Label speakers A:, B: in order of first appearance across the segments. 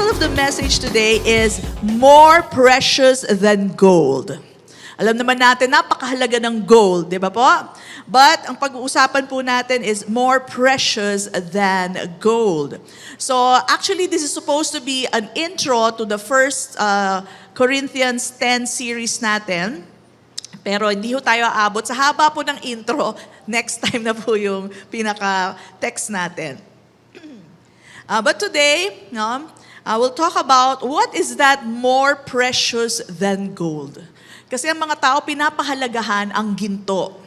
A: title of the message today is More Precious Than Gold. Alam naman natin, napakahalaga ng gold, di ba po? But ang pag-uusapan po natin is more precious than gold. So actually, this is supposed to be an intro to the first Corinthians 10 series natin. Pero hindi ho tayo aabot. Sa haba po ng intro, next time na po yung pinaka-text natin. But today, we'll talk about what is that more precious than gold. Kasi ang mga tao pinapahalagahan ang ginto.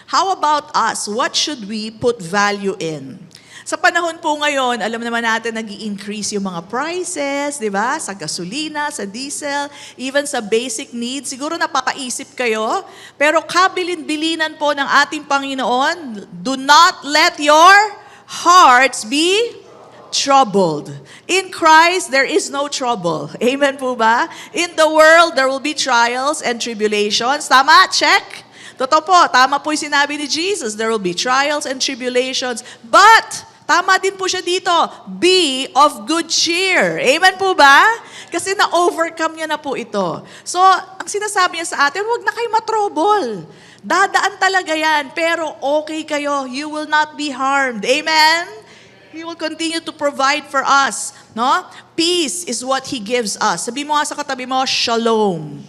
A: How about us? What should we put value in? Sa panahon po ngayon, alam naman natin nag-i-increase yung mga prices, di ba? Sa gasolina, sa diesel, even sa basic needs. Siguro napapaisip kayo. Pero kabilin-bilinan po ng ating Panginoon, do not let your hearts be troubled. In Christ, there is no trouble. Amen po ba? In the world, there will be trials and tribulations. Tama? Check. Totoo po, tama po yung sinabi ni Jesus. There will be trials and tribulations. But, tama din po siya dito, be of good cheer. Amen po ba? Kasi na-overcome niya na po ito. So, ang sinasabi niya sa atin, huwag na kayo matrouble. Dadaan talaga yan, pero okay kayo. You will not be harmed. Amen? He will continue to provide for us. No? Peace is what He gives us. Sabi mo nga sa katabi mo, shalom.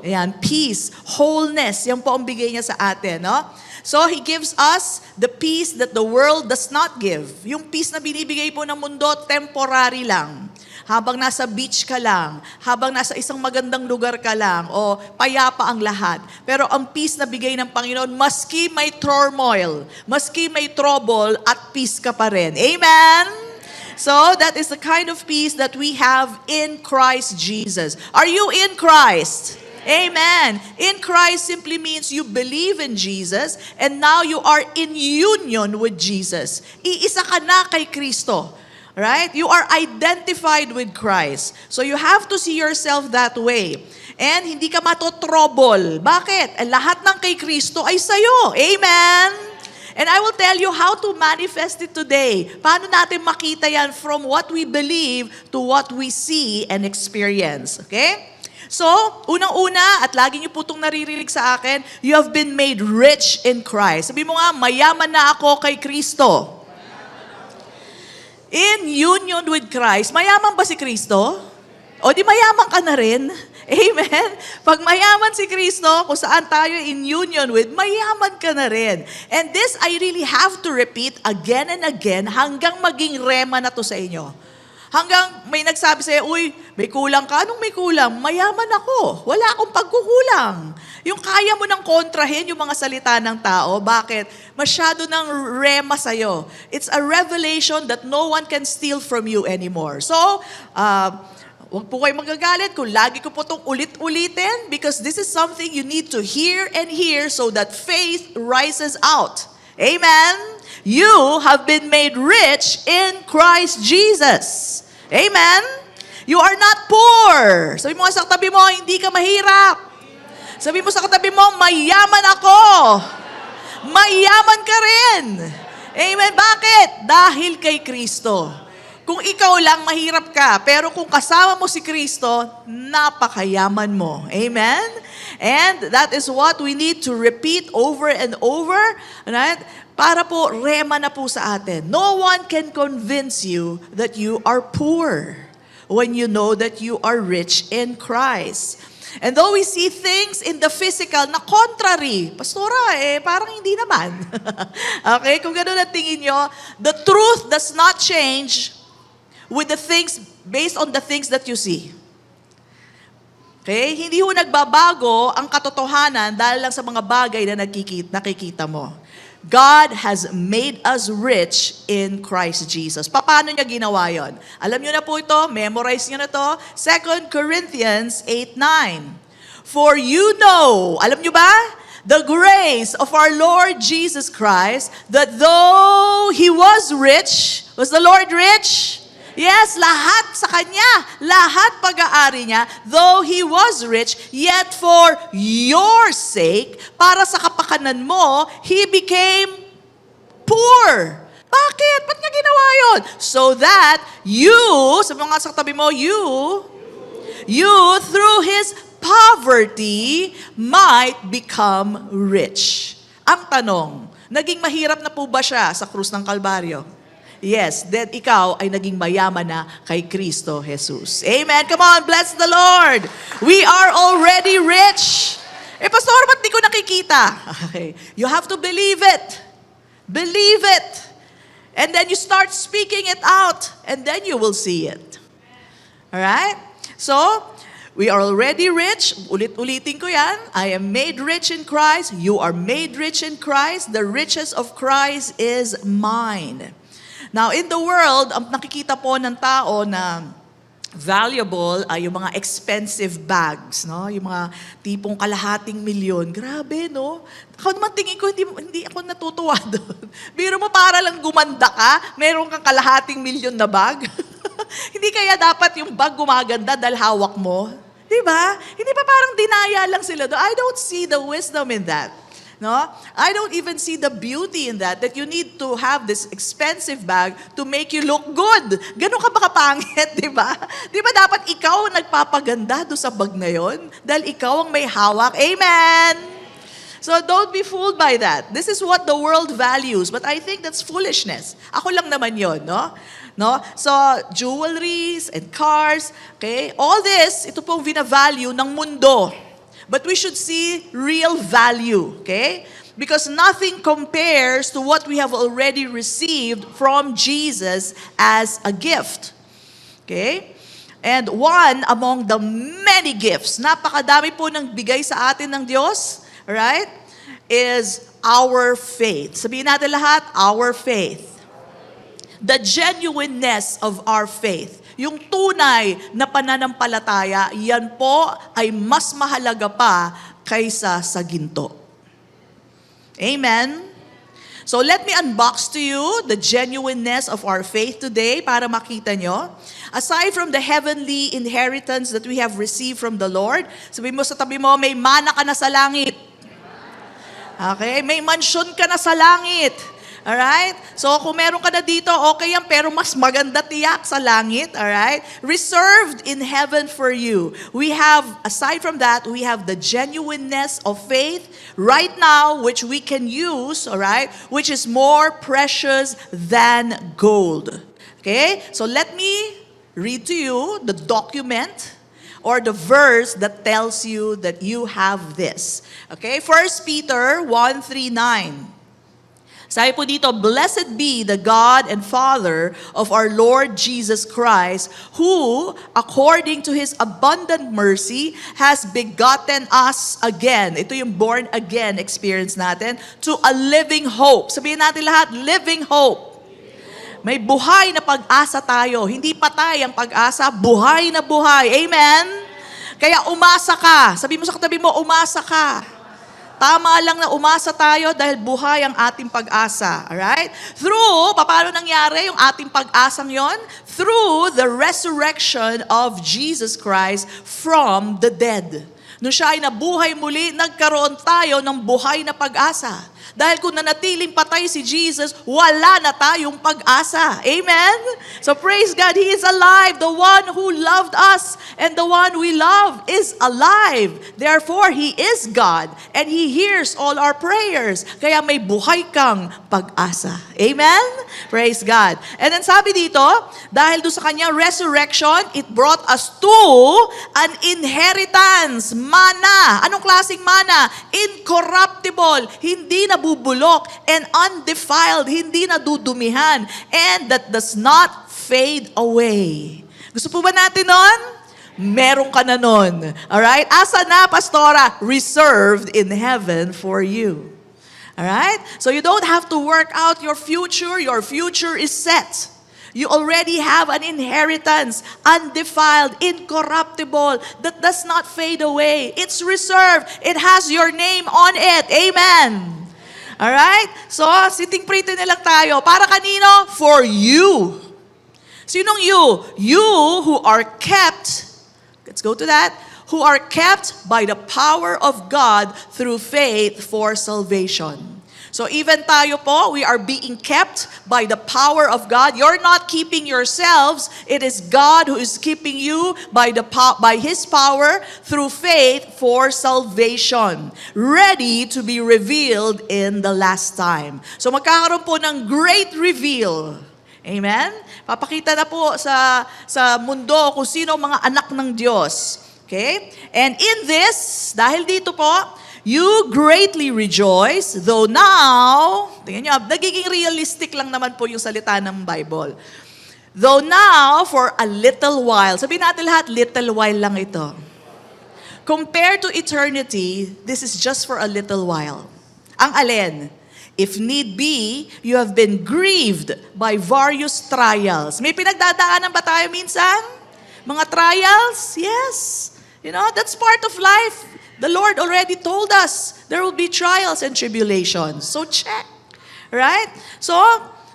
A: Ayan, peace, wholeness, yan po ang bigay niya sa atin. No? So, He gives us the peace that the world does not give. Yung peace na binibigay po ng mundo, temporary lang. Habang nasa beach ka lang, habang nasa isang magandang lugar ka lang, o payapa ang lahat. Pero ang peace na bigay ng Panginoon, maski may turmoil, maski may trouble, at peace ka pa rin. Amen? So, that is the kind of peace that we have in Christ Jesus. Are you in Christ? Amen. In Christ simply means you believe in Jesus and now you are in union with Jesus. Iisa ka na kay Kristo. Right? You are identified with Christ. So you have to see yourself that way. And hindi ka matotrouble. Bakit? Lahat ng kay Kristo ay sa'yo. Amen? And I will tell you how to manifest it today. Paano natin makita yan from what we believe to what we see and experience. Okay? So, unang-una, at lagi niyo po itong naririnig sa akin, you have been made rich in Christ. Sabi mo nga, mayaman na ako kay Kristo. In union with Christ, mayaman ba si Kristo? O di mayaman ka na rin? Amen? Pag mayaman si Kristo, kung saan tayo in union with, mayaman ka na rin. And this I really have to repeat again and again hanggang maging rema na to sa inyo. Hanggang may nagsabi sa'yo, uy, may kulang ka. Anong may kulang? Mayaman ako. Wala akong pagkukulang. Yung kaya mo nang kontrahin yung mga salita ng tao. Bakit? Masyado ng rema sa'yo. It's a revelation that no one can steal from you anymore. So, huwag po kayo magagalit kung lagi ko po itong ulit-ulitin because this is something you need to hear and hear so that faith rises out. Amen? You have been made rich in Christ Jesus. Amen? You are not poor. Sabi mo sa katabi mo, hindi ka mahirap. Sabi mo sa katabi mo, mayaman ako. Mayaman ka rin. Amen? Bakit? Dahil kay Kristo. Kung ikaw lang, mahirap ka. Pero kung kasama mo si Kristo, napakayaman mo. Amen? And that is what we need to repeat over and over. Right? Para po, rema na po sa atin. No one can convince you that you are poor when you know that you are rich in Christ. And though we see things in the physical na contrary, Pastora, parang hindi naman. Okay? Kung gano'n ang tingin nyo, the truth does not change with the things, based on the things that you see. Okay? Hindi ho nagbabago ang katotohanan dahil lang sa mga bagay na nakikita mo. God has made us rich in Christ Jesus. Paano niya ginawa yon? Alam niyo na po ito, memorize niyo na to. 2 Corinthians 8:9. For you know, alam niyo ba? The grace of our Lord Jesus Christ, that though He was the Lord rich? Yes, lahat sa Kanya, lahat pag-aari niya, though He was rich, yet for your sake, para sa kapakanan mo, He became poor. Bakit? Ba't niya ginawa yun? So that you, sabi mo nga sa tabi mo, you through His poverty might become rich. Ang tanong, naging mahirap na po ba siya sa krus ng Kalbaryo? Yes, then ikaw ay naging mayaman na kay Kristo Jesus. Amen. Come on, bless the Lord. We are already rich. Pastor, ba't di ko nakikita? Okay. You have to believe it. Believe it. And then you start speaking it out. And then you will see it. Alright? So, we are already rich. Ulit-ulitin ko yan. I am made rich in Christ. You are made rich in Christ. The riches of Christ is mine. Now, in the world, ang nakikita po ng tao na valuable ay yung mga expensive bags, no? Yung mga tipong kalahating milyon. Grabe, no? Ako naman tingin ko, hindi ako natutuwa doon. Biro mo para lang gumanda ka, meron kang kalahating milyon na bag. Hindi kaya dapat yung bag gumaganda dahil hawak mo? Diba? Hindi pa parang dinaya lang sila doon. I don't see the wisdom in that. No? I don't even see the beauty in that you need to have this expensive bag to make you look good. Ganun ka ba kapangit, di ba? Di ba dapat ikaw ang nagpapaganda doon sa bag na yon? Dahil ikaw ang may hawak. Amen! So don't be fooled by that. This is what the world values, but I think that's foolishness. Ako lang naman yon, no? No? So, jewelries and cars, okay? All this, ito pong vina-value ng mundo. But we should see real value, okay? Because nothing compares to what we have already received from Jesus as a gift. Okay? And one among the many gifts, napakadami po ng bigay sa atin ng Diyos, right? Is our faith. Sabihin natin lahat, our faith. The genuineness of our faith. Yung tunay na pananampalataya, yan po ay mas mahalaga pa kaysa sa ginto. Amen? So let me unbox to you the genuineness of our faith today para makita nyo. Aside from the heavenly inheritance that we have received from the Lord, sabihin mo sa tabi mo, may mana ka na sa langit. Okay? May mansyon ka na sa langit. Alright? So kung meron ka na dito, okay yan, pero mas maganda tiyak sa langit. Alright? Reserved in heaven for you. We have, aside from that, we have the genuineness of faith right now, which we can use, alright? Which is more precious than gold. Okay? So let me read to you the document or the verse that tells you that you have this. Okay? 1 Peter 1:3-9. Sabi po dito, "Blessed be the God and Father of our Lord Jesus Christ, who, according to His abundant mercy, has begotten us again." Ito yung born again experience natin, "to a living hope." Sabihin natin lahat, living hope. May buhay na pag-asa tayo. Hindi patay ang pag-asa, buhay na buhay. Amen? Kaya umasa ka. Sabihin mo sa katabi mo, umasa ka. Tama lang na umasa tayo dahil buhay ang ating pag-asa. Alright? Through, paano nangyari yung ating pag-asang yon? Through the resurrection of Jesus Christ from the dead. Nung siya ay nabuhay muli, nagkaroon tayo ng buhay na pag-asa. Dahil kung nanatiling patay si Jesus, wala na tayong pag-asa. Amen? So praise God, He is alive. The one who loved us and the one we love is alive. Therefore, He is God and He hears all our prayers. Kaya may buhay kang pag-asa. Amen? Praise God. And then sabi dito, dahil doon sa kanyang resurrection, it brought us to an inheritance. Mana. Anong klaseng mana? Incorruptible. Hindi nabubulok and undefiled, hindi nadudumihan, and that does not fade away. Gusto po ba natin nun? Meron ka na nun. Alright? Asa na, Pastora? Reserved in heaven for you. Alright? So you don't have to work out your future. Your future is set. You already have an inheritance, undefiled, incorruptible, that does not fade away. It's reserved. It has your name on it. Amen. Alright? So, sitting pretty na lang tayo. Para kanino? For you. Sinong you? You who are kept, let's go to that, who are kept by the power of God through faith for salvation. So even tayo po, we are being kept by the power of God. You're not keeping yourselves. It is God who is keeping you by His power through faith for salvation, ready to be revealed in the last time. So magkakaroon po ng great reveal. Amen? Papakita na po sa mundo kung sino ang mga anak ng Diyos. Okay? And in this, dahil dito po, you greatly rejoice, though now, tingnan nyo, nagiging realistic lang naman po yung salita ng Bible. Though now, for a little while, sabihin natin lahat, little while lang ito. Compared to eternity, this is just for a little while. Ang alin? If need be, you have been grieved by various trials. May pinagdadaanan ba tayo minsan? Mga trials? Yes. You know, that's part of life. The Lord already told us there will be trials and tribulations. So check. Right? So,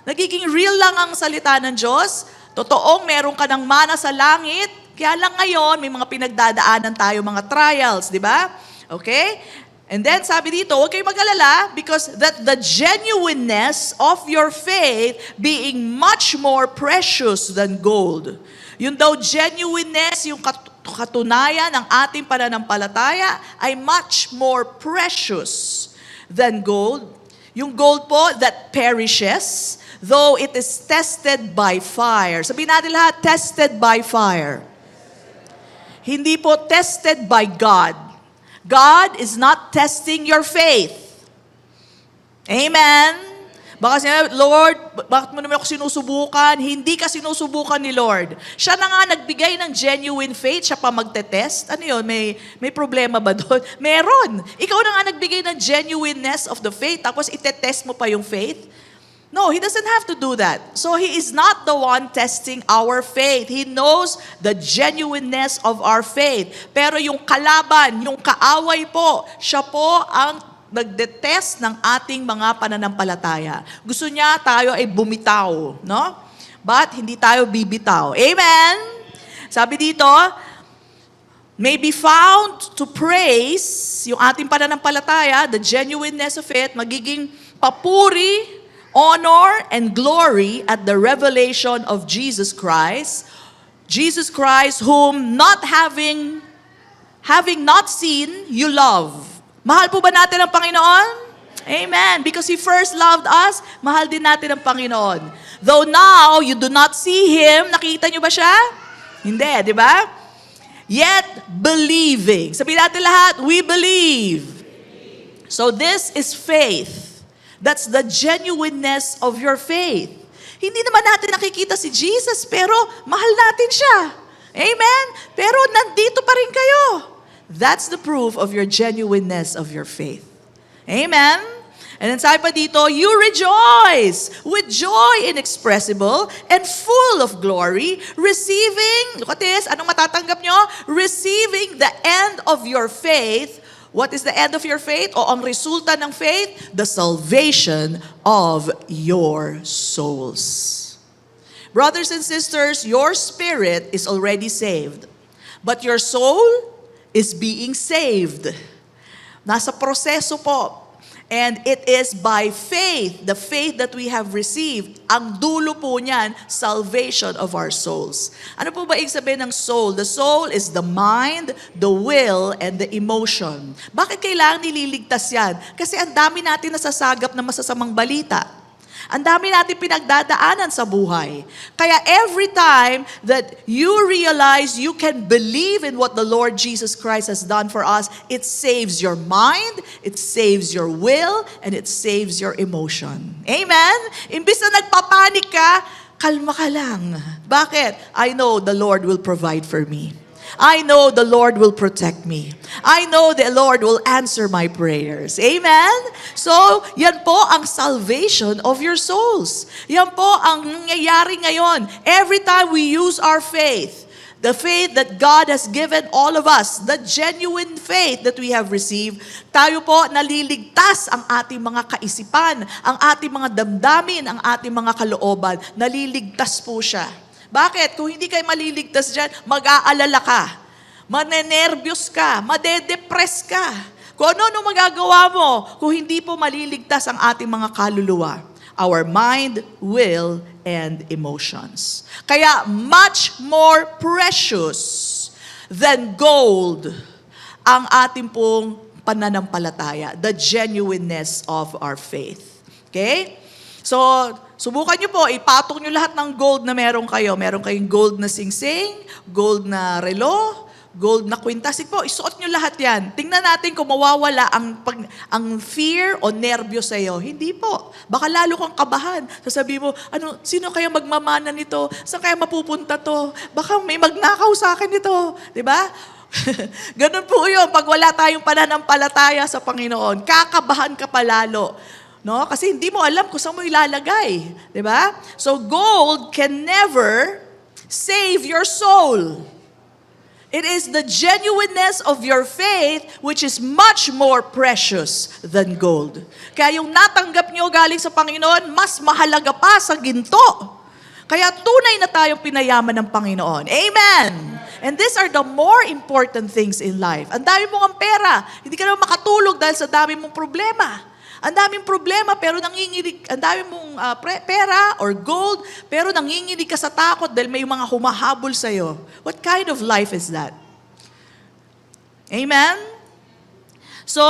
A: nagiging real lang ang salita ng Diyos. Totoong meron ka ng mana sa langit. Kaya lang ngayon, may mga pinagdadaanan tayo, mga trials, di ba? Okay? And then, sabi dito, huwag kayong mag-alala because that the genuineness of your faith being much more precious than gold. Yun daw, genuineness, yung katunayan ng ating pananampalataya ay much more precious than gold. Yung gold po that perishes, though it is tested by fire. Sabihin natin lahat, tested by fire. Hindi po tested by God. God is not testing your faith. Amen? Baka siya, Lord, bakit mo naman ako sinusubukan? Hindi ka sinusubukan ni Lord. Siya na nga nagbigay ng genuine faith, siya pa magte-test. Ano yun? May problema ba doon? Meron. Ikaw na nga nagbigay ng genuineness of the faith, tapos itetest mo pa yung faith? No, He doesn't have to do that. So He is not the one testing our faith. He knows the genuineness of our faith. Pero yung kalaban, yung kaaway po, siya po ang nagdetest ng ating mga pananampalataya. Gusto niya tayo ay bumitaw, no? But hindi tayo bibitaw. Amen? Sabi dito, may be found to praise yung ating pananampalataya, the genuineness of it, magiging papuri, honor, and glory at the revelation of Jesus Christ. Jesus Christ, whom not having not seen, you love. Mahal po ba natin ang Panginoon? Amen. Because He first loved us, mahal din natin ang Panginoon. Though now, you do not see Him, nakita niyo ba siya? Hindi, di ba? Yet, believing. Sabihin natin lahat, we believe. So this is faith. That's the genuineness of your faith. Hindi naman natin nakikita si Jesus, pero mahal natin siya. Amen? Pero nandito pa rin kayo. That's the proof of your genuineness of your faith. Amen? And then sabi pa dito, you rejoice with joy inexpressible and full of glory, receiving, look at this, anong matatanggap nyo? Receiving the end of your faith. What is the end of your faith? O ang resulta ng faith? The salvation of your souls. Brothers and sisters, your spirit is already saved, but your soul is being saved. Nasa proseso po. And it is by faith, the faith that we have received, ang dulo po niyan, salvation of our souls. Ano po ba ibig sabihin ng soul? The soul is the mind, the will, and the emotion. Bakit kailangan nililigtas yan? Kasi ang dami natin nasasagap na masasamang balita. Ang dami natin pinagdadaanan sa buhay. Kaya every time that you realize you can believe in what the Lord Jesus Christ has done for us, it saves your mind, it saves your will, and it saves your emotion. Amen? Imbis na nagpapanik ka, kalma ka lang. Bakit? I know the Lord will provide for me. I know the Lord will protect me. I know the Lord will answer my prayers. Amen? So, yan po ang salvation of your souls. Yan po ang nangyayari ngayon. Every time we use our faith, the faith that God has given all of us, the genuine faith that we have received, tayo po naliligtas ang ating mga kaisipan, ang ating mga damdamin, ang ating mga kalooban. Naliligtas po siya. Bakit? Kung hindi kayo maliligtas dyan, mag-aalala ka, manenervyos ka, madedepress ka. Kung ano magagawa mo kung hindi po maliligtas ang ating mga kaluluwa. Our mind, will, and emotions. Kaya much more precious than gold ang ating pong pananampalataya, the genuineness of our faith. Okay? So, subukan nyo po, ipatong nyo lahat ng gold na meron kayo. Meron kayong gold na singsing, gold na relo, gold na kwintas. Po, isuot nyo lahat yan. Tingnan natin kung mawawala ang fear o nervyo sa'yo. Hindi po. Baka lalo kang kabahan. Sasabihin mo, sino kaya magmamana nito? Saan kaya mapupunta to? Baka may magnakaw sa akin nito. Diba? Ganun po yun. Pag wala tayong pananampalataya sa Panginoon, kakabahan ka palalo. No? Kasi hindi mo alam kung saan mo ilalagay. Diba? So gold can never save your soul. It is the genuineness of your faith which is much more precious than gold. Kaya yung natanggap nyo galing sa Panginoon, mas mahalaga pa sa ginto. Kaya tunay na tayong pinayaman ng Panginoon. Amen! And these are the more important things in life. Ang dami mong ang pera, hindi ka naman makatulog dahil sa dami mong problema. Ang daming problema pero nanginginig, ang dami mong pera or gold, pero nanginginig ka sa takot dahil may mga humahabol sa'yo. What kind of life is that? Amen? So,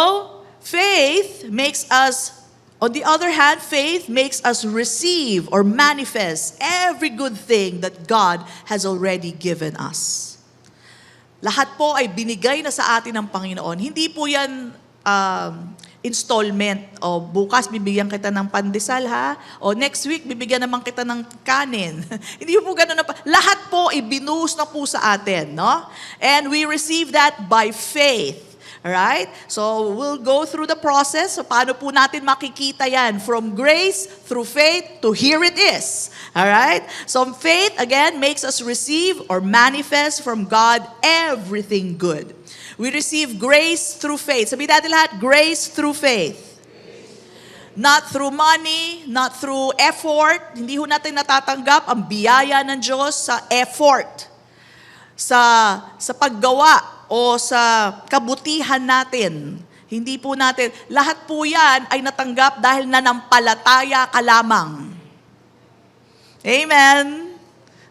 A: faith makes us, on the other hand, faith makes us receive or manifest every good thing that God has already given us. Lahat po ay binigay na sa atin ng Panginoon. Hindi po yan installment. O bukas bibigyan kita ng pandesal ha. O next week bibigyan naman kita ng kanin. Hindi po ganun na pa. Lahat po ibinuhos na po sa atin, no? And we receive that by faith. Alright? So we'll go through the process. So paano po natin makikita yan? From grace, through faith, to here it is. Alright? So faith, again, makes us receive or manifest from God everything good. We receive grace through faith. Sabihin natin lahat, grace through faith. Not through money, not through effort. Hindi ho natin natatanggap ang biyaya ng Diyos sa effort. Sa paggawa o sa kabutihan natin. Hindi po natin. Lahat po yan ay natanggap dahil nanampalataya ka lamang. Amen?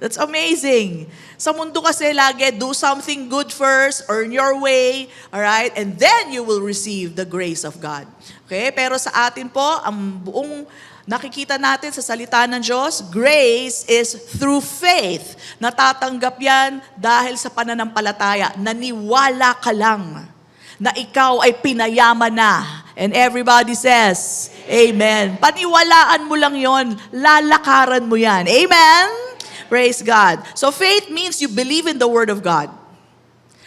A: That's amazing. Sa mundo kasi lagi, do something good first, earn your way, alright? And then you will receive the grace of God. Okay? Pero sa atin po, ang buong nakikita natin sa salita ng Diyos, grace is through faith. Natatanggap yan dahil sa pananampalataya. Naniwala ka lang na ikaw ay pinayaman na. And everybody says, Amen. Paniwalaan mo lang yon, lalakaran mo yan. Amen? Praise God. So faith means you believe in the Word of God.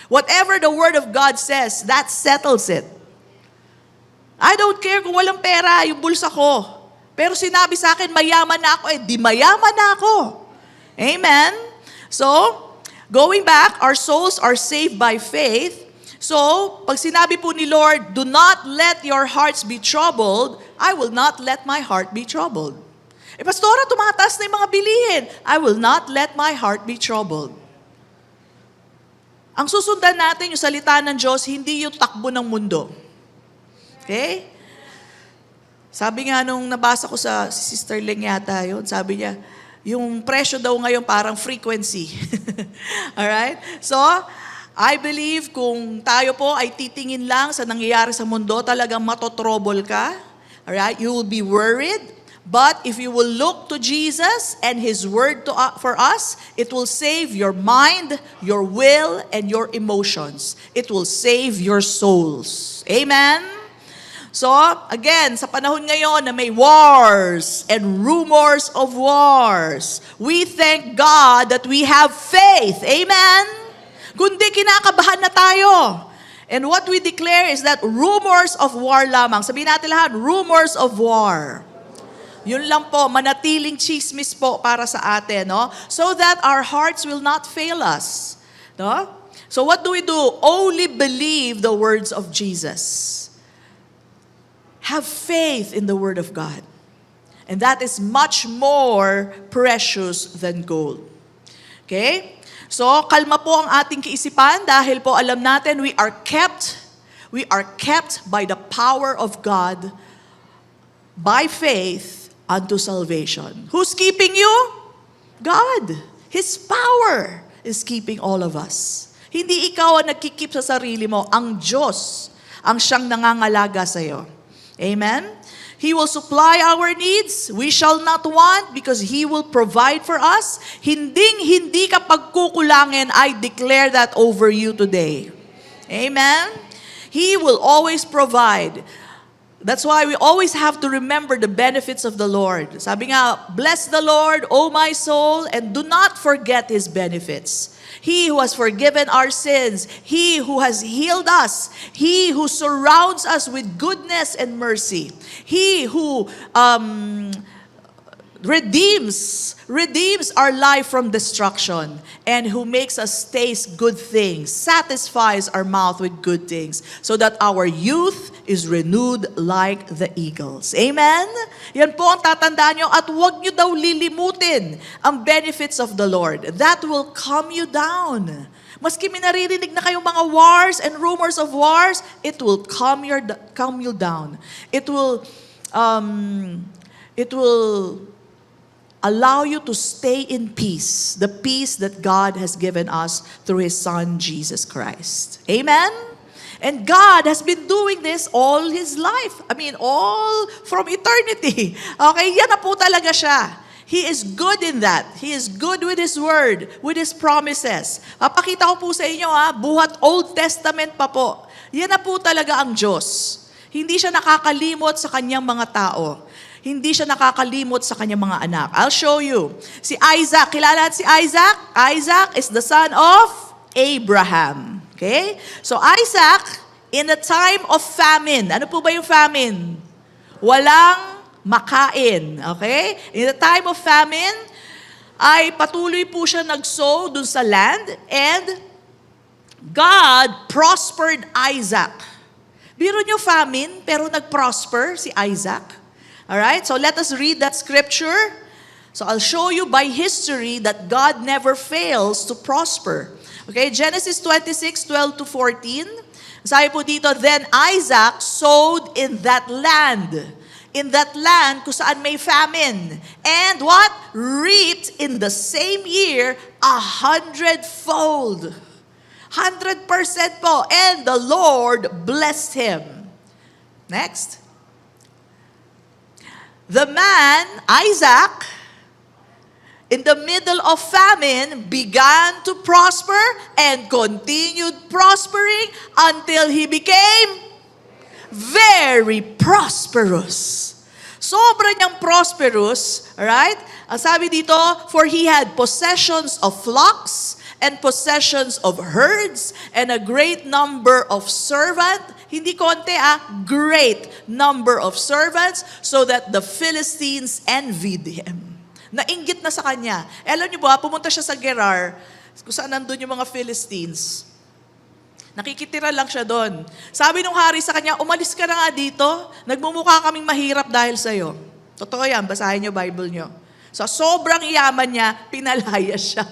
A: Whatever the Word of God says, that settles it. I don't care kung walang pera, yung bulsa ko. Pero sinabi sa akin, mayaman na ako, di mayaman na ako. Amen? So, going back, our souls are saved by faith. So, pag sinabi po ni Lord, do not let your hearts be troubled, I will not let my heart be troubled. Pastora, tumataas na yung mga bilihin. I will not let my heart be troubled. Ang susundan natin, yung salita ng Diyos, hindi yung takbo ng mundo. Okay? Sabi nga nung nabasa ko sa si Sister Ling yata yun, sabi niya, yung presyo daw ngayon parang frequency. Alright? So, I believe kung tayo po ay titingin lang sa nangyayari sa mundo, talagang matotrouble ka. Alright? You will be worried. But if you will look to Jesus and His Word for us, it will save your mind, your will, and your emotions. It will save your souls. Amen? So, again, sa panahon ngayon na may wars and rumors of wars, we thank God that we have faith. Amen? Kundi kinakabahan na tayo. And what we declare is that rumors of war lamang. Sabihin natin lahat, rumors of war. Yun lang po, manatiling chismis po para sa atin, no? So that our hearts will not fail us. No? So what do we do? Only believe the words of Jesus. Have faith in the Word of God. And that is much more precious than gold. Okay? So, kalma po ang ating kaisipan dahil po alam natin we are kept we are kept by the power of God by faith unto salvation. Who's keeping you? God. His power is keeping all of us. Hindi ikaw ang nagkikip sa sarili mo. Ang Diyos ang siyang nangangalaga sa iyo. Amen? He will supply our needs. We shall not want because He will provide for us. Hindi ka pagkukulangin. I declare that over you today. Amen? He will always provide. That's why we always have to remember the benefits of the Lord. Sabi nga, bless the Lord, O my soul, and do not forget His benefits. He who has forgiven our sins, He who has healed us, He who surrounds us with goodness and mercy, He who redeems our life from destruction, and who makes us taste good things, satisfies our mouth with good things, so that our youth is renewed like the eagles. Amen? Yan po ang tatandaan nyo, at huwag nyo daw lilimutin ang benefits of the Lord. That will calm you down. Maski may naririnig na kayong mga wars and rumors of wars, it will calm you down. It will allow you to stay in peace, the peace that God has given us through His Son, Jesus Christ. Amen? And God has been doing this all His life. All from eternity. Okay, yan na po talaga siya. He is good in that. He is good with His Word, with His promises. Papakita ko po sa inyo, buhat Old Testament pa po. Yan na po talaga ang Diyos. Hindi siya nakakalimot sa kanyang mga tao. Hindi siya nakakalimot sa kanyang mga anak. I'll show you. Si Isaac, kilala si Isaac? Isaac is the son of Abraham. Okay? So Isaac, in a time of famine. Ano po ba yung famine? Walang makain. Okay? In a time of famine, ay patuloy po siya nag-sow dun sa land, and God prospered Isaac. Biro nyo famine, pero nag-prosper si Isaac. Alright? So let us read that scripture. So I'll show you by history that God never fails to prosper. Okay, Genesis 26:12 to 14. Sabi po dito, then Isaac sowed in that land. In that land kung saan may famine. And what? Reaped in the same year 100-fold. 100% po. And the Lord blessed him. Next. The man, Isaac, in the middle of famine, began to prosper and continued prospering until he became very prosperous. Sobra niyang prosperous, right? Ang sabi dito, for he had possessions of flocks and possessions of herds and a great number of servants. Hindi konti great number of servants, so that the Philistines envied him. Nainggit na sa kanya. Alam niyo ba, pumunta siya sa Gerar, kung saan nandun yung mga Philistines. Nakikitira lang siya doon. Sabi nung hari sa kanya, umalis ka na nga dito, nagmumukha kaming mahirap dahil sa'yo. Totoo yan, basahin niyo Bible niyo. So sobrang yaman niya, pinalaya siya.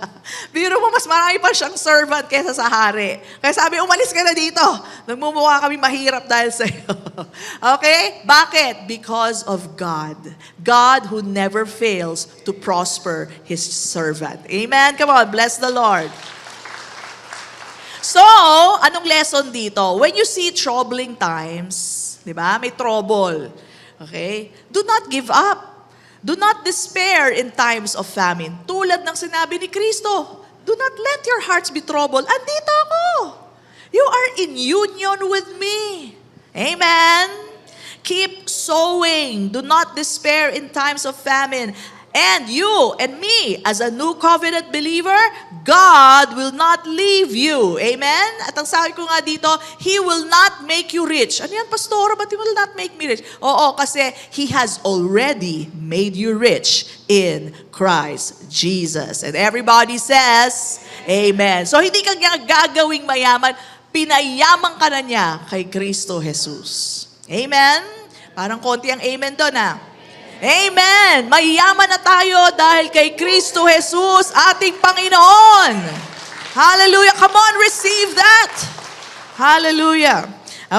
A: Biro mo, mas marami pa siyang servant kaysa sa hari. Kaya sabi, umalis ka na dito. Nagmumukha kami mahirap dahil sa'yo. Okay? Bakit? Because of God. God who never fails to prosper His servant. Amen? Come on, bless the Lord. So, anong lesson dito? When you see troubling times, di ba? May trouble. Okay? Do not give up. Do not despair in times of famine. Tulad ng sinabi ni Kristo, do not let your hearts be troubled. Andito ako. You are in union with me. Amen? Keep sowing. Do not despair in times of famine. And you and me, as a new covenant believer, God will not leave you. Amen? At ang sabi ko nga dito, He will not make you rich. Ano yan, Pastor? But He will not make me rich. Oo, kasi He has already made you rich in Christ Jesus. And everybody says, Amen. So hindi ka gagawing mayaman, pinayaman ka na niya kay Kristo Jesus. Amen? Parang konti ang amen doon Amen! Mayaman na tayo dahil kay Kristo Jesus, ating Panginoon. Hallelujah! Come on, receive that! Hallelujah!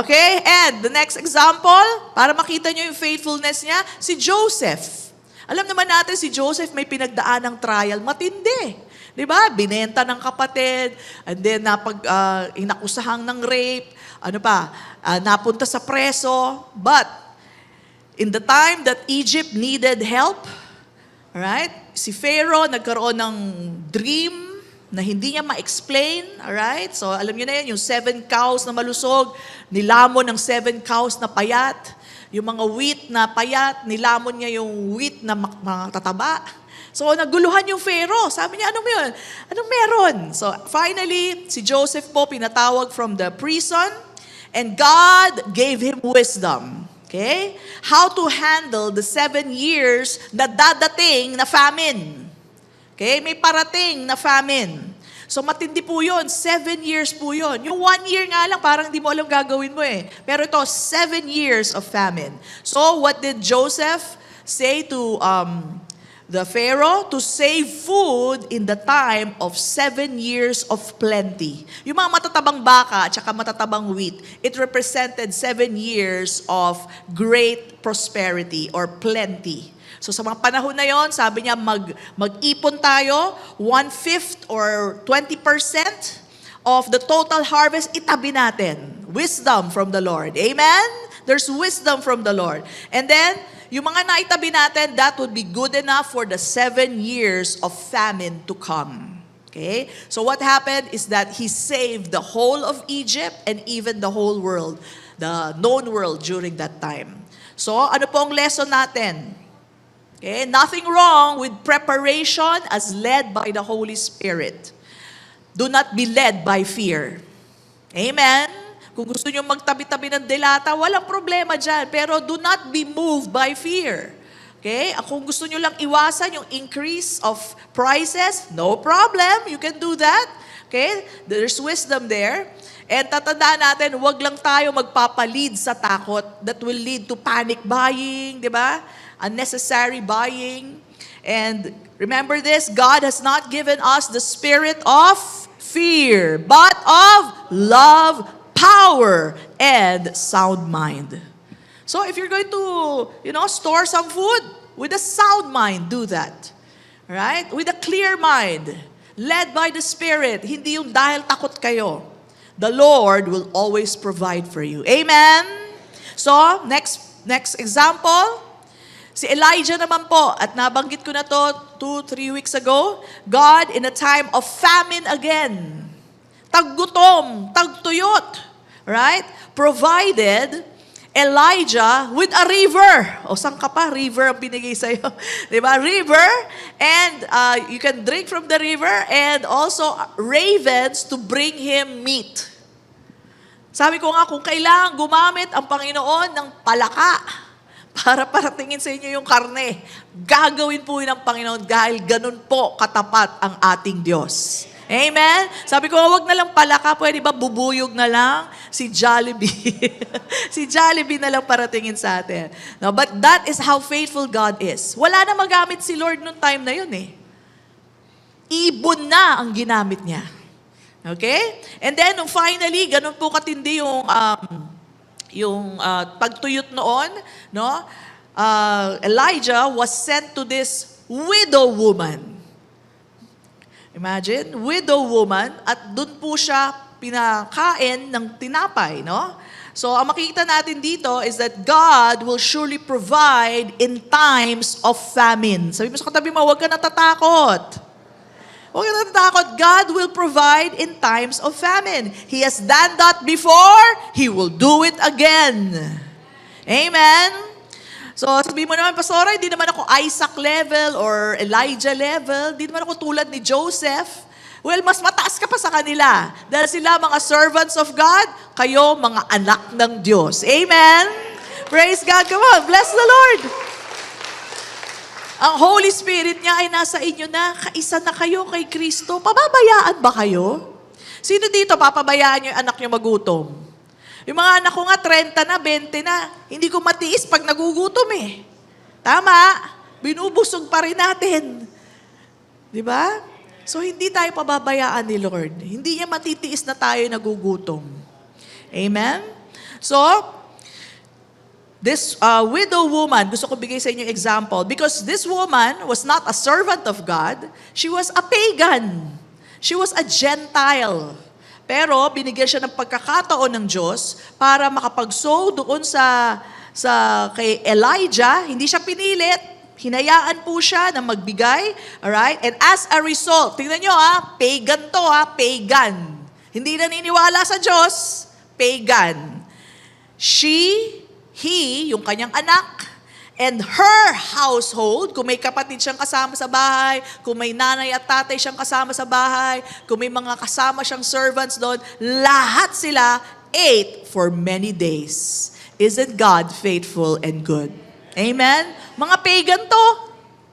A: Okay? And the next example, para makita nyo yung faithfulness niya, si Joseph. Alam naman natin si Joseph may pinagdaan ng trial, matindi. Di ba? Binenta ng kapatid, and then inakusahang ng rape, napunta sa preso. But, in the time that Egypt needed help, alright, si Pharaoh nagkaroon ng dream na hindi niya ma-explain, alright? So, alam niyo na yan, yung 7 cows na malusog, nilamon ng 7 cows na payat. Yung mga wheat na payat, nilamon niya yung wheat na matataba. So, naguluhan yung Pharaoh. Sabi niya, ano yun? Anong meron? So, finally, si Joseph po pinatawag from the prison, and God gave him wisdom. Okay? How to handle the 7 years na dadating na famine. Okay? May parating na famine. So matindi po yun. 7 years po yun. Yung 1 year nga lang, parang di mo alam gagawin mo eh. Pero ito, 7 years of famine. So what did Joseph say to the Pharaoh? To save food in the time of 7 years of plenty. Yung mga matatabang baka at saka matatabang wheat, it represented 7 years of great prosperity or plenty. So sa mga panahon na yon, sabi niya mag-ipon tayo, 1/5 or 20% of the total harvest, itabi natin. Wisdom from the Lord. Amen? There's wisdom from the Lord. And then, yung mga naitabi natin, that would be good enough for the 7 years of famine to come. Okay? So what happened is that he saved the whole of Egypt and even the whole world, the known world during that time. So ano po ang lesson natin? Okay? Nothing wrong with preparation as led by the Holy Spirit. Do not be led by fear. Amen? Kung gusto nyo magtabi-tabi ng delata, walang problema dyan. Pero do not be moved by fear. Okay? Kung gusto nyo lang iwasan yung increase of prices, no problem. You can do that. Okay? There's wisdom there. And tatandaan natin, huwag lang tayo magpapalid sa takot that will lead to panic buying, di ba? Unnecessary buying. And remember this, God has not given us the spirit of fear, but of love, power, and sound mind. So if you're going to, store some food, with a sound mind, do that. Right? With a clear mind, led by the Spirit, hindi yung dahil takot kayo. The Lord will always provide for you. Amen? So, next example, si Elijah naman po, at nabanggit ko na to 2-3 weeks ago, God in a time of famine again, taggutom, tagtuyot, right? Provided Elijah with a river. O saan ka pa? River ang binigay sa'yo. Diba? River, and you can drink from the river, and also ravens to bring him meat. Sabi ko nga, kung kailangan gumamit ang Panginoon ng palaka para paratingin sa inyo yung karne, gagawin po yun ng Panginoon dahil ganun po katapat ang ating Diyos. Amen? Sabi ko, wag na lang palaka, pwede ba bubuyog na lang? Si Jollibee. Si Jollibee na lang paratingin sa atin. No, but that is how faithful God is. Wala na magamit si Lord nung time na yun eh. Ibon na ang ginamit niya. Okay? And then, nung finally, ganun po katindi yung pagtuyot noon, no? Elijah was sent to this widow woman. Imagine, widow woman, at doon po siya pinakain ng tinapay, no? So, ang makikita natin dito is that God will surely provide in times of famine. Sabi mo sa katabi mo, huwag ka natatakot. Huwag ka natatakot. God will provide in times of famine. He has done that before. He will do it again. Amen? So, sabi mo naman, Pastora, hindi naman ako Isaac level or Elijah level. Hindi naman ako tulad ni Joseph. Well, mas mataas ka pa sa kanila. Dahil sila mga servants of God, kayo mga anak ng Diyos. Amen? Praise God. Come on, bless the Lord. Ang Holy Spirit niya ay nasa inyo na, kaisa na kayo kay Kristo. Pababayaan ba kayo? Sino dito papabayaan niyo yung anak niyo magutom? Yung mga anak ko nga, 30 na, 20 na. Hindi ko matiis pag nagugutom eh. Tama? Binubusog pa rin natin. Di ba? So, hindi tayo pababayaan ni Lord. Hindi niya matitiis na tayo nagugutom. Amen? So, this widow woman, gusto ko bigay sa inyo example, because this woman was not a servant of God, she was a pagan. She was a Gentile. Pero binigyan siya ng pagkakataon ng Diyos para makapag-sow doon sa kay Elijah. Hindi siya pinilit. Hinayaan po siya na magbigay. Alright? And as a result, tingnan nyo pagan to pagan. Hindi naniniwala sa Diyos, pagan. He, yung kanyang anak, and her household, kung may kapatid siyang kasama sa bahay, kung may nanay at tatay siyang kasama sa bahay, kung may mga kasama siyang servants doon, lahat sila ate for many days. Isn't God faithful and good? Amen? Mga pagan to.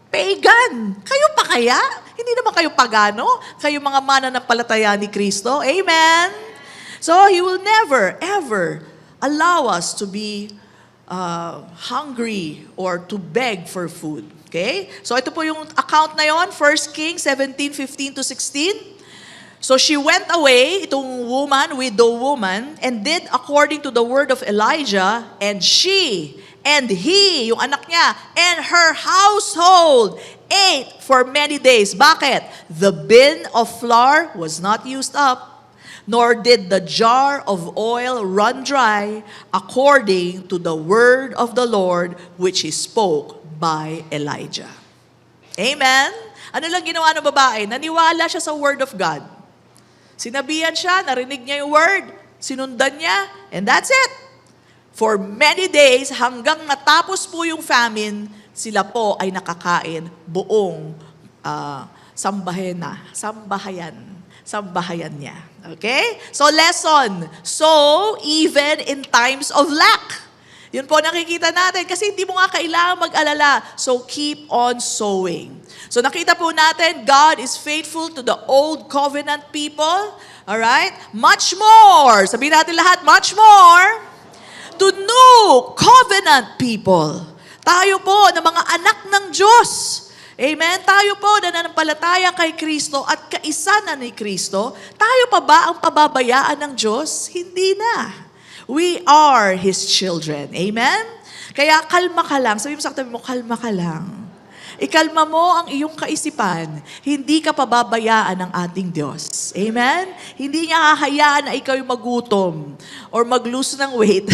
A: Pagan. Kayo pa kaya? Hindi naman kayo pagano. Kayo mga mananampalataya ni Kristo. Amen? So, He will never, ever allow us to be hungry or to beg for food. Okay? So ito po yung account na yon, 1 Kings 17:15-16. So she went away, itong woman, widow woman, and did according to the word of Elijah, and she and he, yung anak niya, and her household ate for many days. Bakit? The bin of flour was not used up, nor did the jar of oil run dry, according to the word of the Lord which He spoke by Elijah. Amen? Ano lang ginawa ng babae? Naniwala siya sa word of God. Sinabihan siya, narinig niya yung word, sinundan niya, and that's it. For many days, hanggang natapos po yung famine, sila po ay nakakain buong sambahayan niya. Okay? So lesson, sow even in times of lack. Yun po nakikita natin kasi hindi mo nga kailangan mag-alala. So keep on sowing. So nakita po natin, God is faithful to the old covenant people. Alright? Much more. Sabihin natin lahat, much more. To new covenant people. Tayo po na mga anak ng Diyos. Amen? Tayo po na nanampalataya kay Kristo at kaisa na ni Kristo, tayo pa ba ang pababayaan ng Diyos? Hindi na. We are His children. Amen? Kaya kalma ka lang. Sabi mo sa katabi mo, kalma ka lang. Ikalma mo ang iyong kaisipan. Hindi ka pababayaan ng ating Diyos. Amen? Hindi niya hahayaan na ikaw yung magutom or mag-lose ng weight.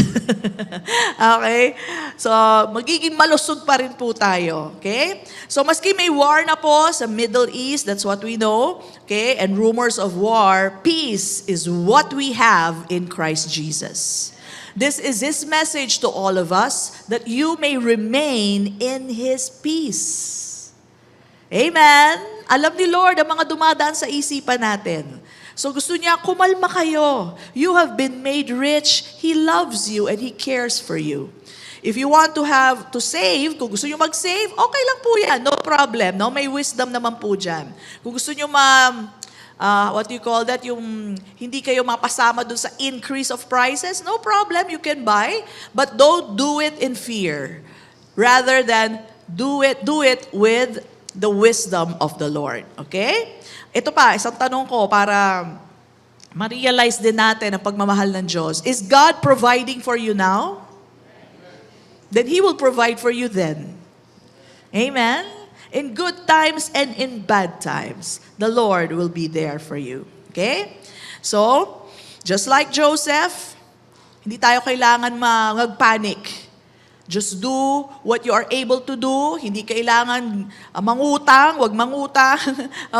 A: Okay? So, magiging malusog pa rin po tayo. Okay? So, maski may war na po sa Middle East, that's what we know. Okay? And rumors of war, peace is what we have in Christ Jesus. This is His message to all of us, that you may remain in His peace. Amen? Alam ni Lord ang mga dumadaan sa isipan natin. So gusto niya, kumalma kayo. You have been made rich. He loves you and He cares for you. If you want to save, kung gusto niyo mag-save, okay lang po yan. No problem. No? May wisdom naman po dyan. Kung gusto niyo what do you call that? Yung hindi kayo mapasama dun sa increase of prices, no problem, you can buy. But don't do it in fear. Rather than do it with the wisdom of the Lord. Okay? Ito pa, isang tanong ko para ma-realize din natin ang pagmamahal ng Diyos. Is God providing for you now? Then He will provide for you then. Amen? In good times and in bad times, the Lord will be there for you. Okay? So, just like Joseph, hindi tayo kailangan mag-panic. Just do what you are able to do. Hindi kailangan mangutang, wag mangutang.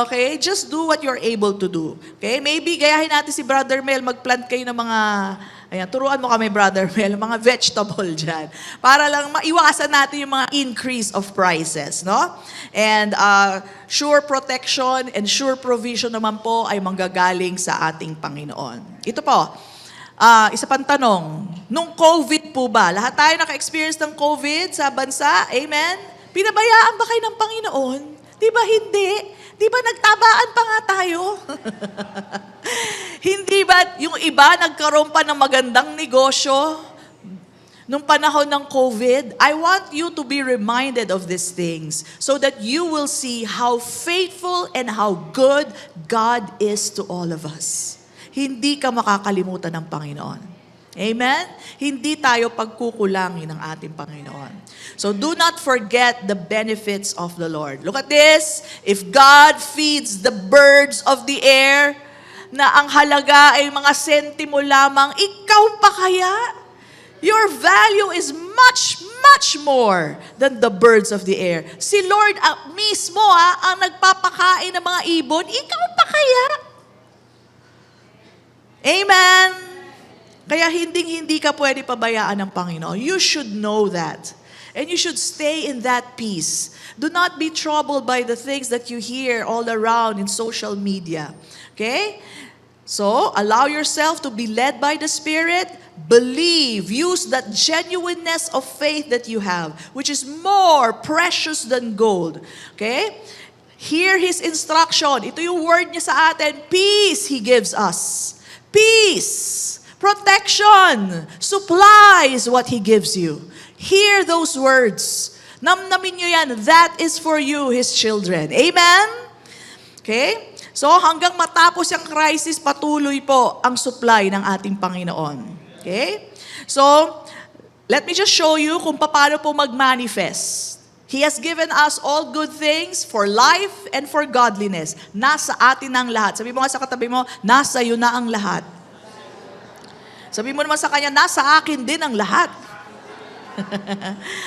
A: Okay? Just do what you are able to do. Okay? Maybe gayahin natin si Brother Mel, mag-plant kayo ng mga, turuan mo kami Brother Mel, mga vegetable dyan. Para lang maiwasan natin yung mga increase of prices. No? And sure protection and sure provision naman po ay manggagaling sa ating Panginoon. Ito po, isa pang tanong, nung COVID po ba, lahat tayo naka-experience ng COVID sa bansa? Amen? Pinabayaan ba kayo ng Panginoon? Di ba hindi? Di ba nagtabaan pa nga tayo? Hindi ba yung iba nagkaroon pa ng magandang negosyo nung panahon ng COVID? I want you to be reminded of these things so that you will see how faithful and how good God is to all of us. Hindi ka makakalimutan ng Panginoon. Amen? Hindi tayo pagkukulangin ng ating Panginoon. So do not forget the benefits of the Lord. Look at this. If God feeds the birds of the air, na ang halaga ay mga sentimo lamang, ikaw pa kaya? Your value is much, much more than the birds of the air. Si Lord mismo ang nagpapakain ng mga ibon, ikaw pa kaya? Amen? Kaya hindi ka pwede pabayaan ng Panginoon. You should know that. And you should stay in that peace. Do not be troubled by the things that you hear all around in social media. Okay? So, allow yourself to be led by the Spirit. Believe. Use that genuineness of faith that you have, which is more precious than gold. Okay? Hear His instruction. Ito yung word niya sa atin. Peace He gives us. Peace. Protection. Supply is what He gives you. Hear those words. Namnamin nyo yan. That is for you, His children. Amen? Okay? So hanggang matapos yung crisis, patuloy po ang supply ng ating Panginoon. Okay? So, let me just show you kung paano po mag-manifest. He has given us all good things for life and for godliness. Nasa atin ang lahat. Sabi mo nga sa katabi mo, nasa iyo na ang lahat. Sabi mo naman sa kanya, nasa akin din ang lahat.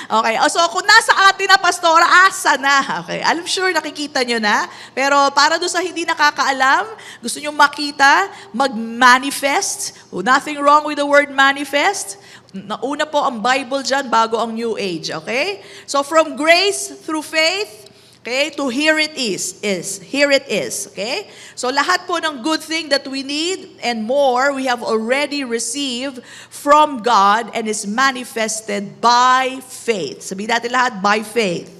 A: Okay, so kung nasa atin na, Pastora, asa na? Okay, I'm sure nakikita nyo na. Pero para doon sa hindi nakakaalam, gusto nyo makita, mag-manifest. Nothing wrong with the word manifest. Nauna po ang Bible dyan bago ang New Age, okay? So from grace through faith, okay, to here it is. Here it is, okay? So lahat po ng good thing that we need and more, we have already received from God and is manifested by faith. Sabihin natin lahat, by faith.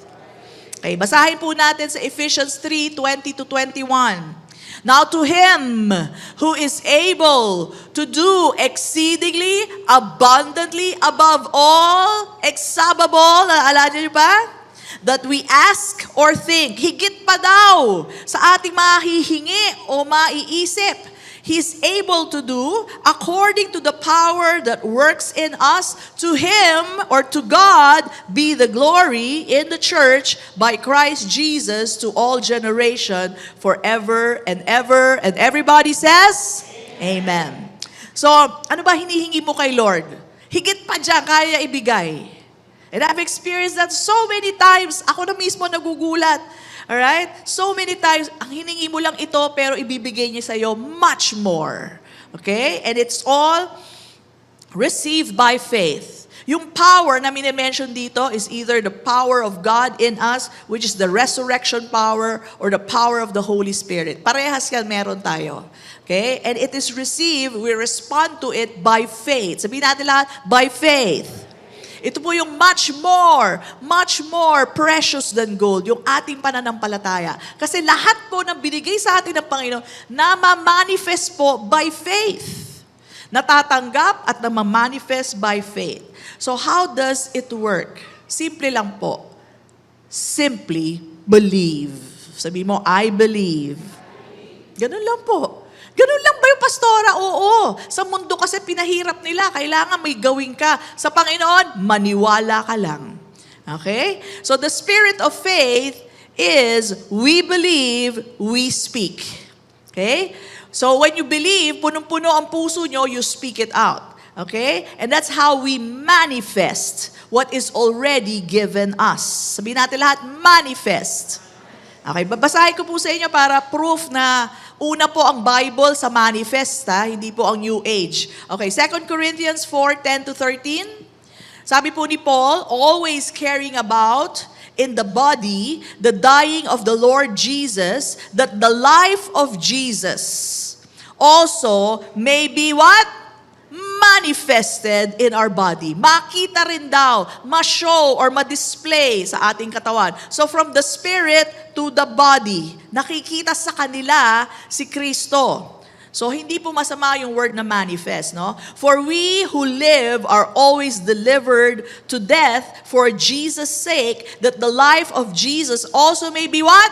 A: Okay, basahin po natin sa Ephesians 3:20-21. Now to Him who is able to do exceedingly abundantly above all, exabable, alala niyo ba? That we ask or think. Higit pa daw sa ating mahihingi o maiisip. He's able to do according to the power that works in us. To Him or to God be the glory in the church by Christ Jesus to all generation forever and ever. And everybody says, Amen. So, ano ba hinihingi mo kay Lord? Higit pa dyan, kaya ibigay. And I've experienced that so many times. Ako na mismo nagugulat. Alright? So many times, ang hiningi mo lang ito, pero ibibigay niya sa'yo much more. Okay? And it's all received by faith. Yung power na minimension dito is either the power of God in us, which is the resurrection power, or the power of the Holy Spirit. Parehas yan meron tayo. Okay? And it is received, we respond to it by faith. Sabihin natin lahat, by faith. Ito po yung much more precious than gold, yung ating pananampalataya. Kasi lahat po ng binigay sa atin ng Panginoon, na-manifest po by faith. Natatanggap at na-manifest by faith. So how does it work? Simple lang po. Simply believe. Sabi mo, I believe. Ganun lang po. Ganun lang ba yung pastora? Oo. Sa mundo kasi pinahirap nila. Kailangan may gawin ka. Sa Panginoon, maniwala ka lang. Okay? So the spirit of faith is we believe, we speak. Okay? So when you believe, punong-puno ang puso nyo, you speak it out. Okay? And that's how we manifest what is already given us. Sabihin natin lahat, manifest. Okay, babasahin ko po sa inyo para proof na una po ang Bible sa manifest, hindi po ang New Age. Okay, 2 Corinthians 4:10-13. Sabi po ni Paul, always carrying about in the body the dying of the Lord Jesus, that the life of Jesus also may be what? Manifested in our body. Makita rin daw, ma-show or ma-display sa ating katawan. So from the spirit to the body, nakikita sa kanila si Kristo. So hindi po masama yung word na manifest, no? For we who live are always delivered to death for Jesus' sake, that the life of Jesus also may be what?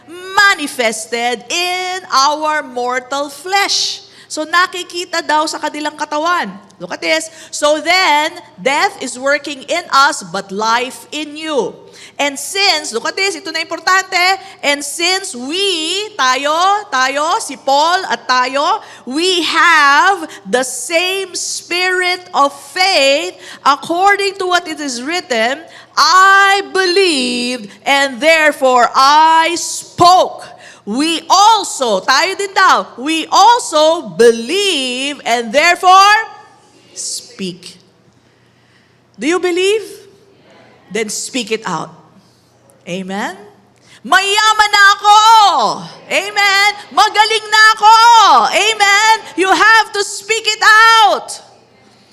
A: Manifested in our mortal flesh. So nakikita daw sa kanilang katawan. Look at this. So then, death is working in us, but life in you. And since, look at this, ito na importante, and since tayo, si Paul at tayo, we have the same spirit of faith, according to what it is written, I believed, and therefore I spoke. We also, tayo din daw, we also believe, and therefore speak. Do you believe? Then speak it out. Amen? Mayaman na ako. Amen? Magaling na ako. Amen? You have to speak it out.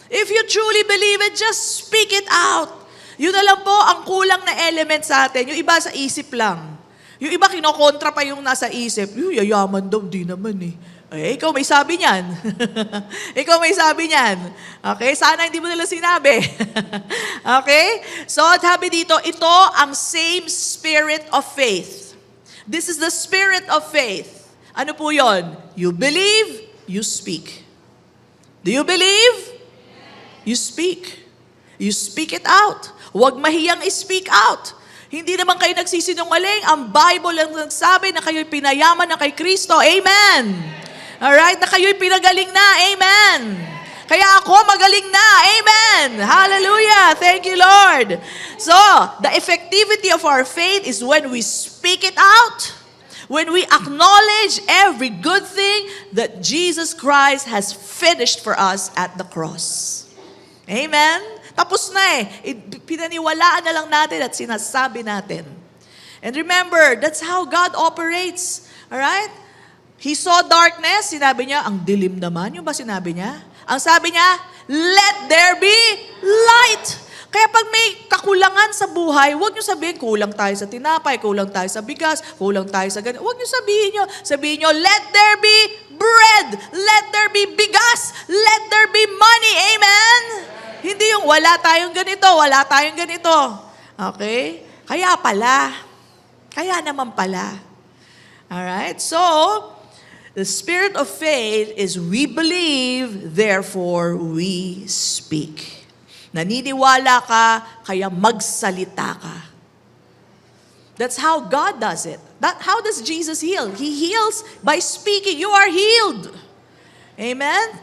A: If you truly believe it, just speak it out. Yun na lang po ang kulang na element sa atin. Yung iba sa isip lang. Yung iba kinokontra pa yung nasa isip. Yung yayaman daw, di naman eh. Eh, ikaw may sabi niyan. Ikaw may sabi niyan. Okay? Sana hindi mo nila sinabi. Okay? So, sabi dito, ito ang same spirit of faith. This is the spirit of faith. Ano po yon? You believe, you speak. Do you believe? You speak. You speak it out. Huwag mahiyang i-speak out. Hindi naman kayo nagsisinungaling. Ang Bible ang nagsabi na kayo'y pinayaman na kay Kristo. Amen. Alright? Na kayo'y pinagaling na. Amen. Kaya ako magaling na. Amen. Hallelujah. Thank you, Lord. So, the effectivity of our faith is when we speak it out. When we acknowledge every good thing that Jesus Christ has finished for us at the cross. Amen. Tapos na eh. Pinaniwalaan na lang natin at sinasabi natin. And remember, that's how God operates. Alright? He saw darkness, sinabi niya, ang dilim naman. Yung ba sinabi niya? Ang sabi niya, let there be light. Kaya pag may kakulangan sa buhay, huwag niyo sabihin, kulang tayo sa tinapay, kulang tayo sa bigas, kulang tayo sa ganito. Huwag niyo sabihin niyo, let there be bread, let there be bigas, let there be money. Amen? Hindi yung wala tayong ganito, wala tayong ganito. Okay? Kaya pala. Kaya naman pala. Alright? So, the spirit of faith is we believe, therefore we speak. Naniniwala ka, kaya magsalita ka. That's how God does it. How does Jesus heal? He heals by speaking. You are healed. Amen?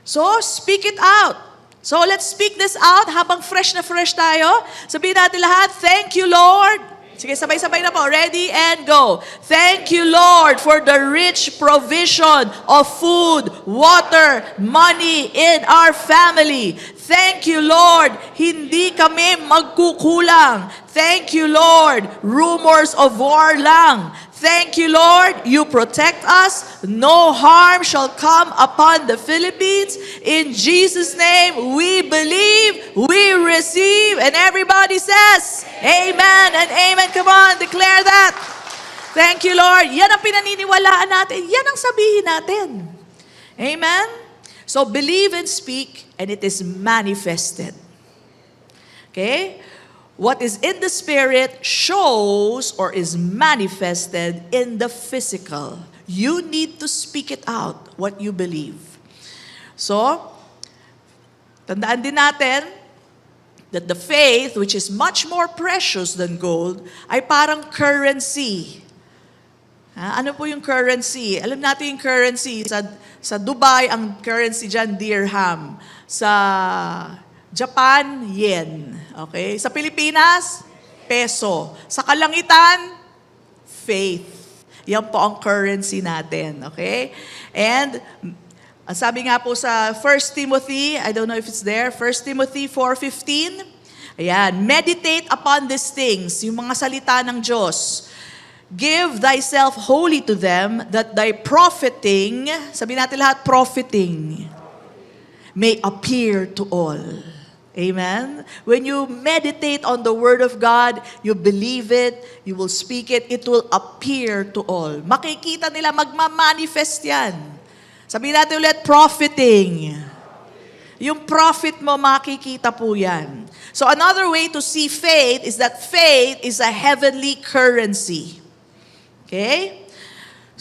A: So, speak it out. So, let's speak this out habang fresh na fresh tayo. Sabihin natin lahat, thank you, Lord. Sige, sabay-sabay na po. Ready and go. Thank you, Lord, for the rich provision of food, water, money in our family. Thank you, Lord, hindi kami magkukulang. Thank you, Lord, rumors of war lang. Thank you, Lord, you protect us. No harm shall come upon the Philippines. In Jesus' name, we believe, we receive, and everybody says, Amen and Amen. Come on, declare that. Thank you, Lord. Yan ang pinaniniwalaan natin. Yan ang sabihin natin. Amen? So, believe and speak, and it is manifested. Okay? What is in the spirit shows or is manifested in the physical. You need to speak it out, what you believe. So, tandaan din natin that the faith, which is much more precious than gold, ay parang currency. Ano po yung currency? Alam natin yung currency. Sa Dubai, ang currency dyan, dirham. Sa Japan, yen. Okay? Sa Pilipinas, peso. Sa kalangitan, faith. Yan po ang currency natin. Okay? And, ang sabi nga po sa 1 Timothy, I don't know if it's there, 1 Timothy 4:15, ayan, meditate upon these things, yung mga salita ng Diyos. Give thyself wholly to them, that thy profiting, sabi natin lahat, profiting, may appear to all. Amen? When you meditate on the Word of God, you believe it, you will speak it, it will appear to all. Makikita nila, magmamanifest yan. Sabihin natin ulit, profiting. Yung profit mo, makikita po yan. So another way to see faith is that faith is a heavenly currency. Okay?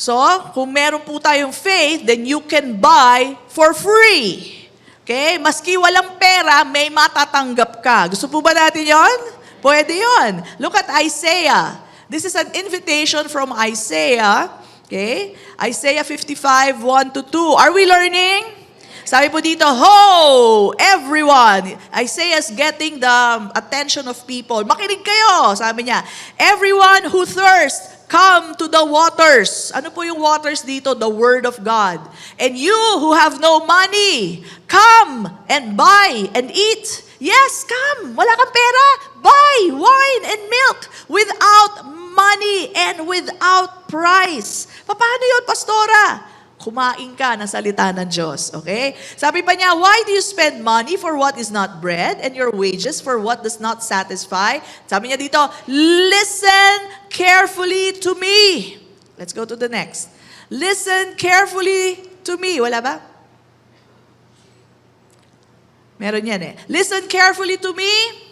A: So, kung meron po tayong faith, then you can buy for free. Okay? Maski walang pera, may matatanggap ka. Gusto po ba natin yon? Pwede yon. Look at Isaiah. This is an invitation from Isaiah. Okay? Isaiah 55, 1-2. Are we learning? Sabi po dito, ho! Everyone! Isaiah's getting the attention of people. Makinig kayo! Sabi niya, everyone who thirsts, come to the waters. Ano po yung waters dito? The Word of God. And you who have no money, come and buy and eat. Yes, come. Wala kang pera. Buy wine and milk without money and without price. Paano yun, Pastora? Kumain ka ng salita ng Diyos. Okay? Sabi pa niya, why do you spend money for what is not bread and your wages for what does not satisfy? Sabi niya dito, listen carefully to me. Let's go to the next. Listen carefully to me. Wala ba? Meron yan eh. Listen carefully to me.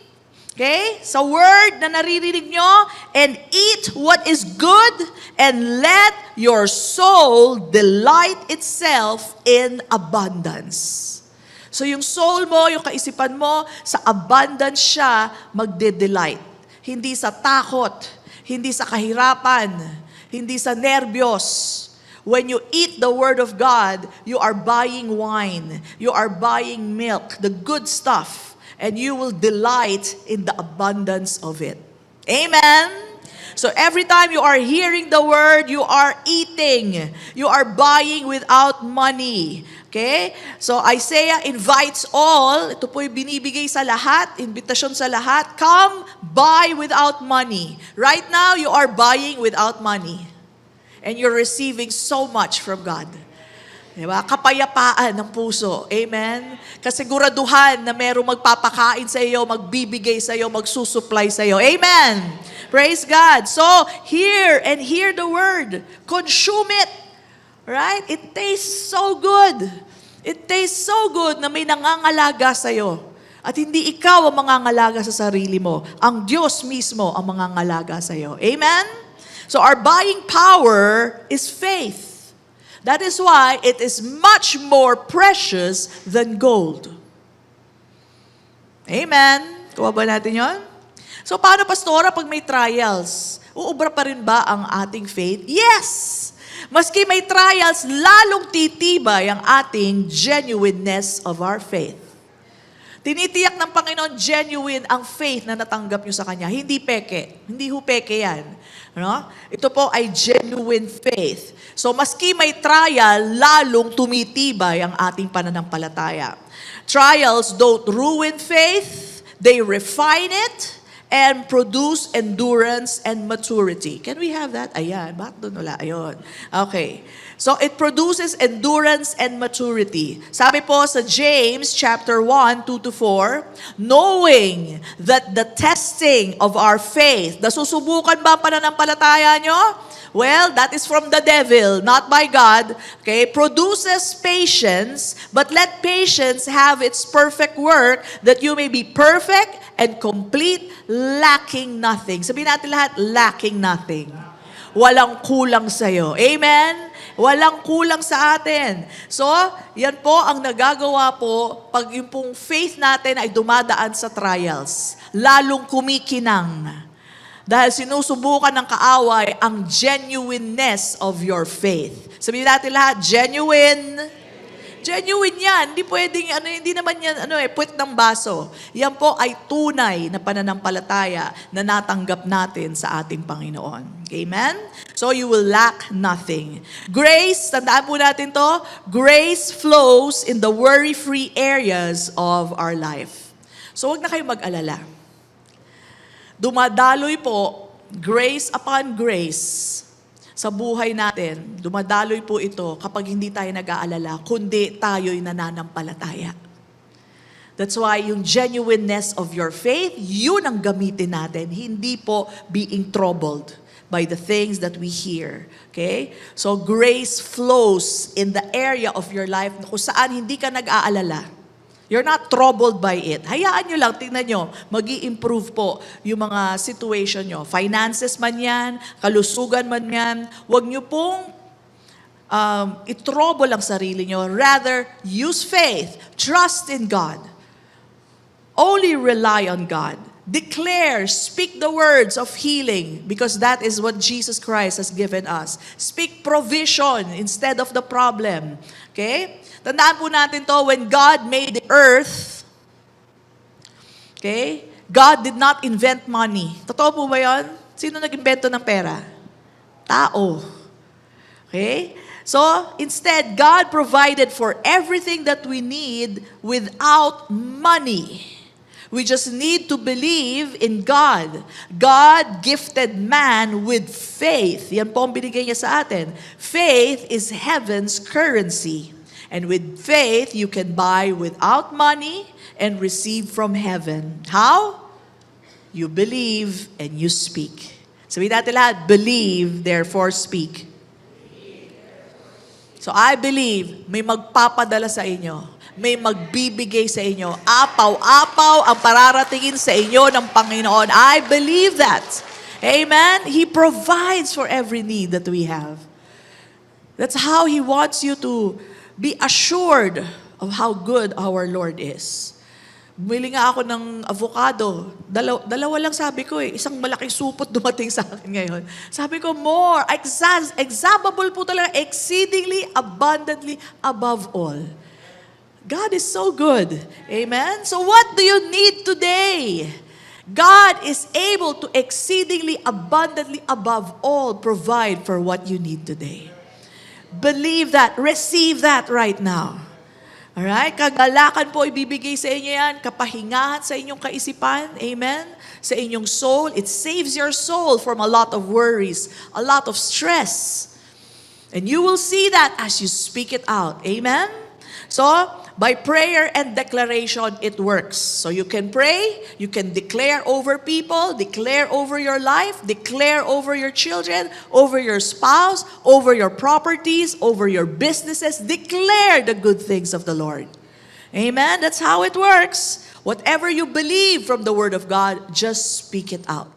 A: Okay? Sa word na naririnig nyo, and eat what is good, and let your soul delight itself in abundance. So yung soul mo, yung kaisipan mo, sa abundance siya magde-delight. Hindi sa takot, hindi sa kahirapan, hindi sa nerbiyos. When you eat the Word of God, you are buying wine, you are buying milk, the good stuff, and you will delight in the abundance of it. Amen? So every time you are hearing the Word, you are eating. You are buying without money. Okay? So Isaiah invites all, ito po yung binibigay sa lahat, invitation sa lahat, come buy without money. Right now, you are buying without money. And you're receiving so much from God. Diba? Kapayapaan ng puso. Amen? Kasiguraduhan na merong magpapakain sa iyo, magbibigay sa iyo, magsusupply sa iyo. Amen? Praise God. So, hear the word. Consume it. Right? It tastes so good. It tastes so good na may nangangalaga sa iyo. At hindi ikaw ang mangangalaga sa sarili mo. Ang Diyos mismo ang mangangalaga sa iyo. Amen? So, our buying power is faith. That is why it is much more precious than gold. Amen? Kuha ba natin yon? So, paano, Pastora, pag may trials? Uubra pa rin ba ang ating faith? Yes! Maski may trials, lalong titibay ang ating genuineness of our faith. Tinitiyak ng Panginoon genuine ang faith na natanggap nyo sa Kanya. Hindi peke. Hindi ho peke yan. No? Ito po ay genuine faith. So maski may trial, lalong tumitibay ang ating pananampalataya. Trials don't ruin faith, they refine it, and produce endurance and maturity. Can we have that? Ayan. Bakit doon wala? Ayun. Okay. So it produces endurance and maturity. Sabi po sa James chapter 1, 2-4, knowing that the testing of our faith, nasusubukan ba ang pananampalataya nyo? Well, that is from the devil, not by God. Okay, produces patience, but let patience have its perfect work, that you may be perfect and complete, lacking nothing. Sabihin natin lahat, lacking nothing. Walang kulang sa'yo. Amen? Walang kulang sa atin. So, yan po ang nagagawa po pag yung pong faith natin ay dumadaan sa trials. Lalong kumikinang. Dahil sinusubukan ng kaaway ang genuineness of your faith. Sabihin natin lahat, genuine. Genuine yan. Hindi pwedeng, hindi naman yan, puwet ng baso. Yan po ay tunay na pananampalataya na natanggap natin sa ating Panginoon. Amen? So you will lack nothing. Grace, tandaan po natin to, grace flows in the worry-free areas of our life. So wag na kayo mag-alala. Dumadaloy po, grace upon grace, sa buhay natin. Dumadaloy po ito kapag hindi tayo nag-aalala, kundi tayo'y nananampalataya. That's why yung genuineness of your faith, yun ang gamitin natin. Hindi po being troubled by the things that we hear. Okay? So grace flows in the area of your life kung saan hindi ka nag-aalala. You're not troubled by it. Hayaan nyo lang, tingnan nyo, mag-i-improve po yung mga situation nyo. Finances man yan, kalusugan man yan, huwag nyo pong itrobo lang sarili nyo. Rather, use faith. Trust in God. Only rely on God. Declare, speak the words of healing because that is what Jesus Christ has given us. Speak provision instead of the problem. Okay? Tandaan po natin to, when God made the earth, okay, God did not invent money. Totoo po ba yun? Sino nag-invento ng pera? Tao. Okay? So, instead, God provided for everything that we need without money. We just need to believe in God. God gifted man with faith. Yan po ang binigay niya sa atin. Faith is heaven's currency. And with faith, you can buy without money and receive from heaven. How? You believe and you speak. Sabihin natin lahat, believe, therefore speak. So I believe, may magpapadala sa inyo. May magbibigay sa inyo. Apaw-apaw ang pararatingin sa inyo ng Panginoon. I believe that. Amen? He provides for every need that we have. That's how He wants you to be assured of how good our Lord is. Bumili nga ako ng avocado. Dalawa lang sabi ko eh. Isang malaking supot dumating sa akin ngayon. Sabi ko, more. Example po talaga. Exceedingly, abundantly, above all. God is so good. Amen? So what do you need today? God is able to exceedingly abundantly above all provide for what you need today. Believe that. Receive that right now. Alright? Kagalakan po ibibigay sa inyo yan. Kapahingahan sa inyong kaisipan. Amen? Sa inyong soul. It saves your soul from a lot of worries, a lot of stress. And you will see that as you speak it out. Amen? So, by prayer and declaration, it works. So you can pray, you can declare over people, declare over your life, declare over your children, over your spouse, over your properties, over your businesses. Declare the good things of the Lord. Amen? That's how it works. Whatever you believe from the Word of God, just speak it out.